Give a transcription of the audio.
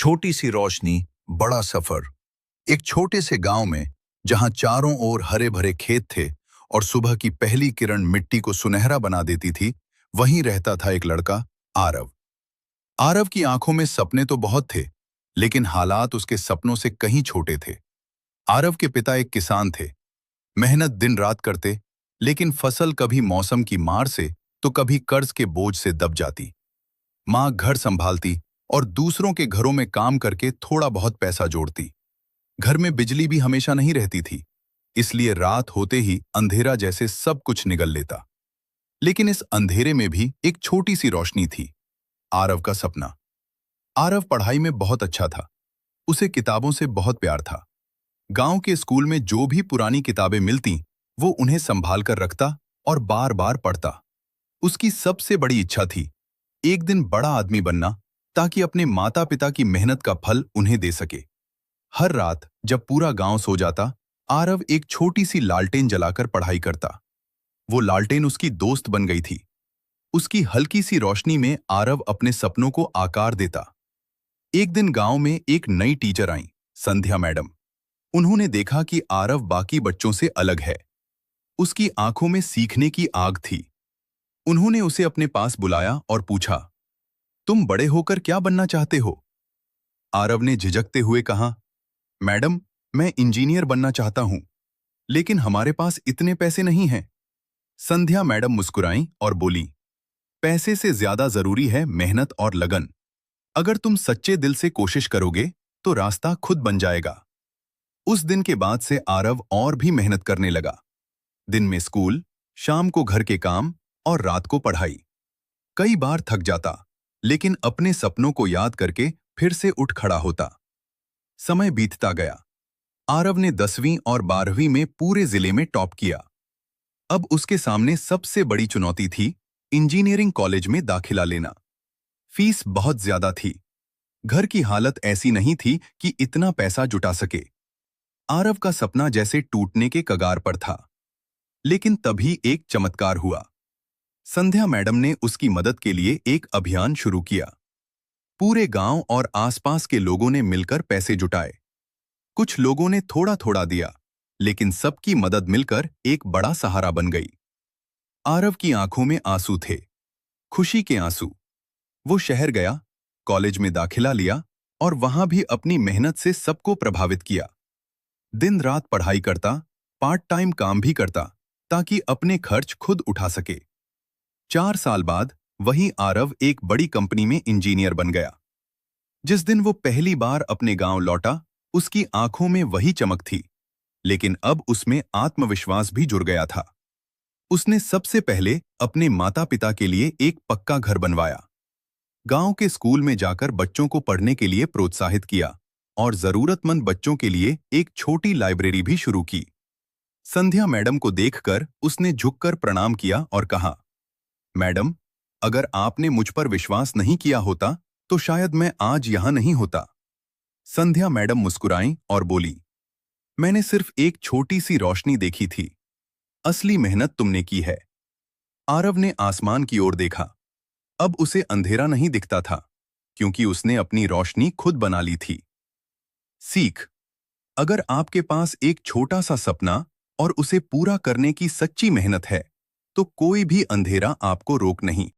छोटी सी रोशनी, बड़ा सफर। एक छोटे से गांव में, जहां चारों ओर हरे भरे खेत थे और सुबह की पहली किरण मिट्टी को सुनहरा बना देती थी, वहीं रहता था एक लड़का, आरव। आरव की आंखों में सपने तो बहुत थे, लेकिन हालात उसके सपनों से कहीं छोटे थे। आरव के पिता एक किसान थे। मेहनत दिन रात करते, लेकिन फसल कभी मौसम की मार से तो कभी कर्ज के बोझ से दब जाती। माँ घर संभालती और दूसरों के घरों में काम करके थोड़ा बहुत पैसा जोड़ती। घर में बिजली भी हमेशा नहीं रहती थी, इसलिए रात होते ही अंधेरा जैसे सब कुछ निगल लेता। लेकिन इस अंधेरे में भी एक छोटी सी रोशनी थी, आरव का सपना। आरव पढ़ाई में बहुत अच्छा था। उसे किताबों से बहुत प्यार था। गांव के स्कूल में जो भी पुरानी किताबें मिलती, वो उन्हें संभाल कर रखता और बार बार पढ़ता। उसकी सबसे बड़ी इच्छा थी एक दिन बड़ा आदमी बनना, ताकि अपने माता पिता की मेहनत का फल उन्हें दे सके। हर रात जब पूरा गांव सो जाता, आरव एक छोटी सी लालटेन जलाकर पढ़ाई करता। वो लालटेन उसकी दोस्त बन गई थी। उसकी हल्की सी रोशनी में आरव अपने सपनों को आकार देता। एक दिन गांव में एक नई टीचर आईं, संध्या मैडम। उन्होंने देखा कि आरव बाकी बच्चों से अलग है। उसकी आंखों में सीखने की आग थी। उन्होंने उसे अपने पास बुलाया और पूछा, तुम बड़े होकर क्या बनना चाहते हो? आरव ने झिझकते हुए कहा, मैडम, मैं इंजीनियर बनना चाहता हूं, लेकिन हमारे पास इतने पैसे नहीं हैं। संध्या मैडम मुस्कुराईं और बोली, पैसे से ज्यादा जरूरी है मेहनत और लगन। अगर तुम सच्चे दिल से कोशिश करोगे, तो रास्ता खुद बन जाएगा। उस दिन के बाद से आरव और भी मेहनत करने लगा। दिन में स्कूल, शाम को घर के काम और रात को पढ़ाई। कई बार थक जाता, लेकिन अपने सपनों को याद करके फिर से उठ खड़ा होता। समय बीतता गया। आरव ने 10वीं और 12वीं में पूरे जिले में टॉप किया। अब उसके सामने सबसे बड़ी चुनौती थी इंजीनियरिंग कॉलेज में दाखिला लेना। फीस बहुत ज्यादा थी। घर की हालत ऐसी नहीं थी कि इतना पैसा जुटा सके। आरव का सपना जैसे टूटने के कगार पर था। लेकिन तभी एक चमत्कार हुआ। संध्या मैडम ने उसकी मदद के लिए एक अभियान शुरू किया। पूरे गांव और आसपास के लोगों ने मिलकर पैसे जुटाए। कुछ लोगों ने थोड़ा थोड़ा दिया, लेकिन सबकी मदद मिलकर एक बड़ा सहारा बन गई। आरव की आंखों में आंसू थे, खुशी के आंसू। वो शहर गया, कॉलेज में दाखिला लिया और वहां भी अपनी मेहनत से सबको प्रभावित किया। दिन रात पढ़ाई करता, पार्ट टाइम काम भी करता, ताकि अपने खर्च खुद उठा सके। 4 साल बाद वही आरव एक बड़ी कंपनी में इंजीनियर बन गया। जिस दिन वो पहली बार अपने गांव लौटा, उसकी आंखों में वही चमक थी, लेकिन अब उसमें आत्मविश्वास भी जुड़ गया था। उसने सबसे पहले अपने माता पिता के लिए एक पक्का घर बनवाया। गांव के स्कूल में जाकर बच्चों को पढ़ने के लिए प्रोत्साहित किया और जरूरतमंद बच्चों के लिए एक छोटी लाइब्रेरी भी शुरू की। संध्या मैडम को देखकर उसने झुककर प्रणाम किया और कहा, मैडम, अगर आपने मुझ पर विश्वास नहीं किया होता, तो शायद मैं आज यहां नहीं होता। संध्या मैडम मुस्कुराईं और बोली, मैंने सिर्फ एक छोटी सी रोशनी देखी थी। असली मेहनत तुमने की है। आरव ने आसमान की ओर देखा। अब उसे अंधेरा नहीं दिखता था, क्योंकि उसने अपनी रोशनी खुद बना ली थी। सीख: अगर आपके पास एक छोटा सा सपना और उसे पूरा करने की सच्ची मेहनत है, तो कोई भी अंधेरा आपको रोक नहीं